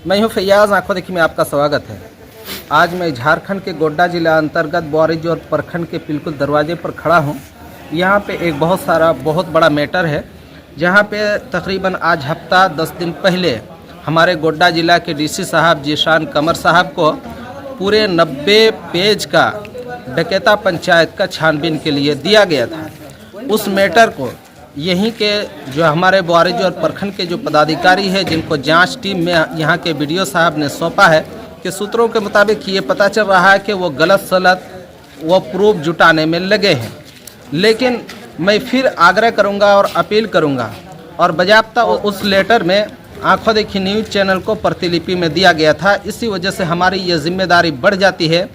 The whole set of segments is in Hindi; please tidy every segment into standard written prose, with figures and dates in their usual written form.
मैं हूं फैयाज़। आंखों देखी में आपका स्वागत है। आज मैं झारखंड के गोड्डा जिला अंतर्गत बोआरीजोर प्रखंड के बिल्कुल दरवाजे पर खड़ा हूं। यहां पे एक बहुत बड़ा मैटर है, जहां पे तकरीबन आज हफ्ता 10 दिन पहले हमारे गोड्डा जिला के डीसी साहब जीशान कमर साहब को पूरे 90 पेज का डकैता पंचायत का छानबीन के लिए दिया गया था। उस मैटर को यहीं के जो हमारे बोआरीजोर प्रखंड के जो पदाधिकारी है, जिनको जांच टीम में यहाँ के बीडीओ साहब ने सौंपा है, कि सूत्रों के मुताबिक ये पता चल रहा है कि वो गलत सलत वो प्रूफ जुटाने में लगे हैं। लेकिन मैं फिर आग्रह करूँगा और अपील करूँगा, और बाज़ाब्ता उस लेटर में आंखों देखी न्यूज़ चैनल को प्रतिलिपि में दिया गया था। इसी वजह से हमारी ये जिम्मेदारी बढ़ जाती है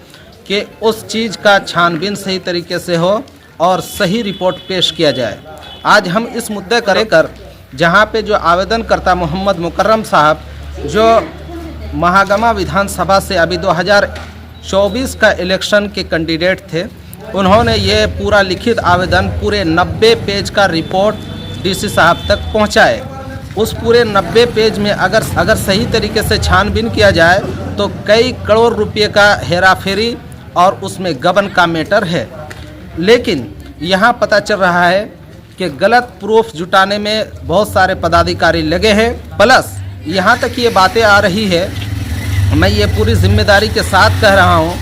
कि उस चीज़ का छानबीन सही तरीके से हो और सही रिपोर्ट पेश किया जाए। आज हम इस मुद्दे को लेकर जहाँ पे जो आवेदनकर्ता मोहम्मद मुकर्रम साहब, जो महागमा विधानसभा से अभी 2024 का इलेक्शन के कैंडिडेट थे, उन्होंने ये पूरा लिखित आवेदन पूरे 90 पेज का रिपोर्ट डीसी साहब तक पहुँचाए। उस पूरे 90 पेज में अगर सही तरीके से छानबीन किया जाए तो कई करोड़ रुपये का हेराफेरी और उसमें गबन का मैटर है। लेकिन यहाँ पता चल रहा है कि गलत प्रूफ जुटाने में बहुत सारे पदाधिकारी लगे हैं। प्लस यहाँ तक ये बातें आ रही है, मैं ये पूरी जिम्मेदारी के साथ कह रहा हूँ,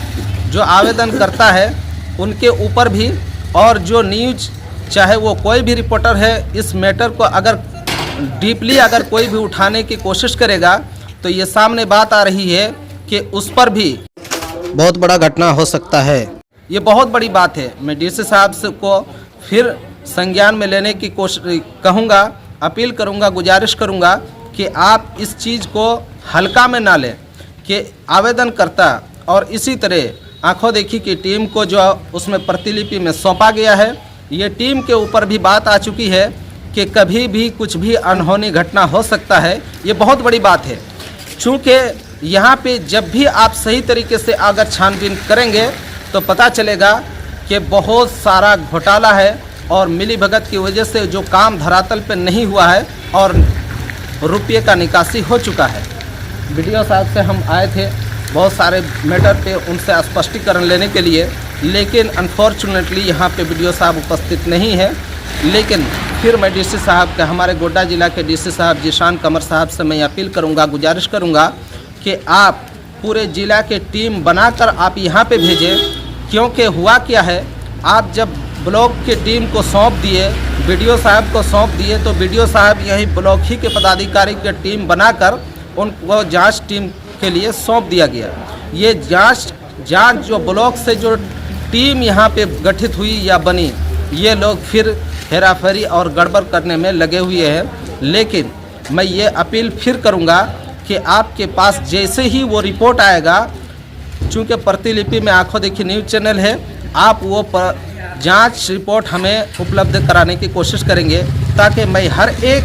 जो आवेदन करता है उनके ऊपर भी, और जो न्यूज़ चाहे वो कोई भी रिपोर्टर है, इस मैटर को अगर डीपली अगर कोई भी उठाने की कोशिश करेगा तो ये सामने बात आ रही है कि उस पर भी बहुत बड़ा घटना हो सकता है। ये बहुत बड़ी बात है। मैं डीसी साहब से को फिर संज्ञान में लेने की कोशिश कहूँगा, अपील करूँगा, गुजारिश करूँगा कि आप इस चीज़ को हल्का में ना लें, कि आवेदनकर्ता और इसी तरह आंखों देखी की टीम को जो उसमें प्रतिलिपि में सौंपा गया है, ये टीम के ऊपर भी बात आ चुकी है कि कभी भी कुछ भी अनहोनी घटना हो सकता है। ये बहुत बड़ी बात है, चूँकि यहाँ पे जब भी आप सही तरीके से अगर छानबीन करेंगे तो पता चलेगा कि बहुत सारा घोटाला है और मिलीभगत की वजह से जो काम धरातल पे नहीं हुआ है और रुपये का निकासी हो चुका है। बीडीओ साहब से हम आए थे बहुत सारे मैटर पे उनसे स्पष्टीकरण लेने के लिए, लेकिन अनफॉर्चुनेटली यहाँ पे बीडीओ साहब उपस्थित नहीं है। लेकिन फिर मैं डीसी साहब का, हमारे गोड्डा जिला के डीसी साहब जीशान कमर साहब से मैं अपील करूँगा, गुजारिश करूँगा कि आप पूरे ज़िला के टीम बनाकर आप यहाँ पे भेजें। क्योंकि हुआ क्या है, आप जब ब्लॉक की टीम को सौंप दिए, बीडीओ साहब को सौंप दिए, तो बीडीओ साहब यही ब्लॉक ही के पदाधिकारी की टीम बनाकर उनको जांच टीम के लिए सौंप दिया गया। ये जांच जो ब्लॉक से जो टीम यहाँ पे गठित हुई या बनी, ये लोग फिर हेराफेरी और गड़बड़ करने में लगे हुए हैं। लेकिन मैं ये अपील फिर करूँगा कि आपके पास जैसे ही वो रिपोर्ट आएगा, चूँकि प्रतिलिपि में आंखों देखी न्यूज़ चैनल है, आप वो जांच रिपोर्ट हमें उपलब्ध कराने की कोशिश करेंगे, ताकि मैं हर एक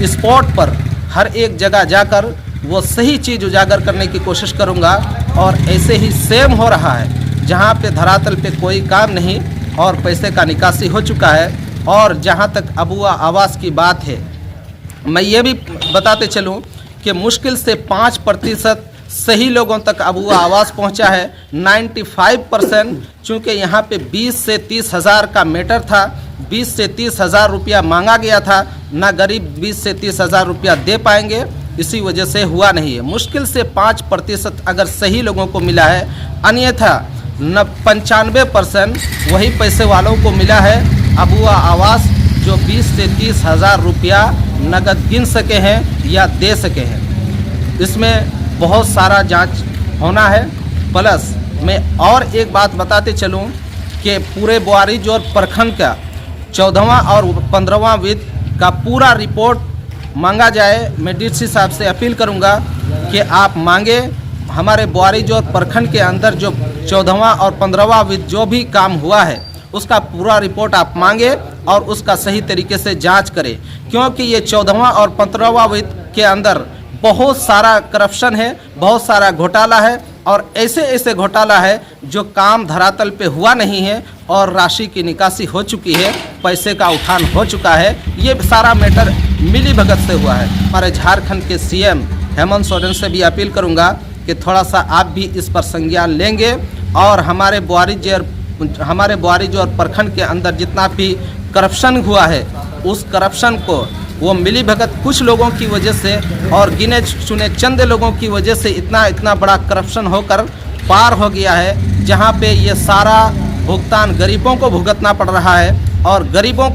स्पॉट पर, हर एक जगह जाकर वो सही चीज़ उजागर करने की कोशिश करूँगा। और ऐसे ही सेम हो रहा है, जहाँ पे धरातल पे कोई काम नहीं और पैसे का निकासी हो चुका है। और जहाँ तक अबुआ आवास की बात है, मैं ये भी बताते चलूँ कि मुश्किल से 5% सही लोगों तक अबुआ आवास पहुंचा है। 95%, चूँकि यहाँ पे 20 से 30 हज़ार का मैटर था, 20 से 30 हज़ार रुपया मांगा गया था, ना गरीब 20 से 30 हज़ार रुपया दे पाएंगे, इसी वजह से हुआ नहीं है। मुश्किल से 5% अगर सही लोगों को मिला है, अन्यथा 95% वही पैसे वालों को मिला है अबुआ आवास, जो 20 से 30 हज़ार रुपया नगद गिन सके हैं या दे सके हैं। इसमें बहुत सारा जांच होना है। प्लस मैं और एक बात बताते चलूं कि पूरे बोआरीजोर प्रखंड का 14वां और 15वां वित्त का पूरा रिपोर्ट मांगा जाए। मैं डीसी साहब से अपील करूंगा कि आप मांगे। हमारे बोआरीजोर प्रखंड के अंदर जो 14वां और 15वां वित्त जो भी काम हुआ है, उसका पूरा रिपोर्ट आप मांगे और उसका सही तरीके से जांच करें। क्योंकि ये 14वां और 15वां वित्त के अंदर बहुत सारा करप्शन है, बहुत सारा घोटाला है, और ऐसे ऐसे घोटाला है जो काम धरातल पे हुआ नहीं है और राशि की निकासी हो चुकी है, पैसे का उठान हो चुका है। ये सारा मैटर मिली भगत से हुआ है। हमारे झारखंड के सीएम हेमंत सोरेन से भी अपील करूंगा कि थोड़ा सा आप भी इस पर संज्ञान लेंगे और हमारे बोआरीजोर प्रखंड के अंदर जितना भी करप्शन हुआ है उस करप्शन को वो मिली भगत कुछ लोगों की वजह से और गिने चुने चंद लोगों की वजह से इतना बड़ा करप्शन होकर पार हो गया है, जहां पे ये सारा भुगतान गरीबों को भुगतना पड़ रहा है और गरीबों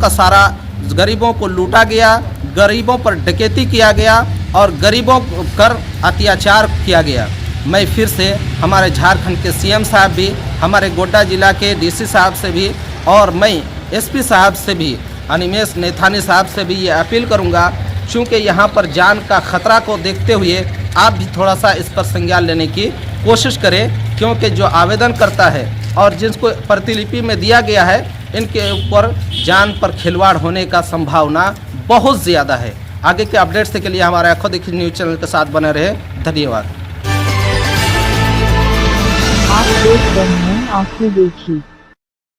को लूटा गया, गरीबों पर डकैती किया गया और गरीबों पर अत्याचार किया गया। मैं फिर से हमारे झारखंड के सीएम साहब भी, हमारे गोड्डा जिला के डीसी साहब से भी और मैं एसपी साहब से भी, अनिमेश नैथानी साहब से भी ये अपील करूंगा, चूँकि यहाँ पर जान का खतरा को देखते हुए आप भी थोड़ा सा इस पर संज्ञान लेने की कोशिश करें, क्योंकि जो आवेदन करता है और जिसको प्रतिलिपि में दिया गया है इनके ऊपर जान पर खिलवाड़ होने का संभावना बहुत ज़्यादा है। आगे के अपडेट्स के लिए हमारे आंखों देखी न्यूज़ चैनल के साथ बने रहे। धन्यवाद। आप देख रहे हैं आंखें देखी।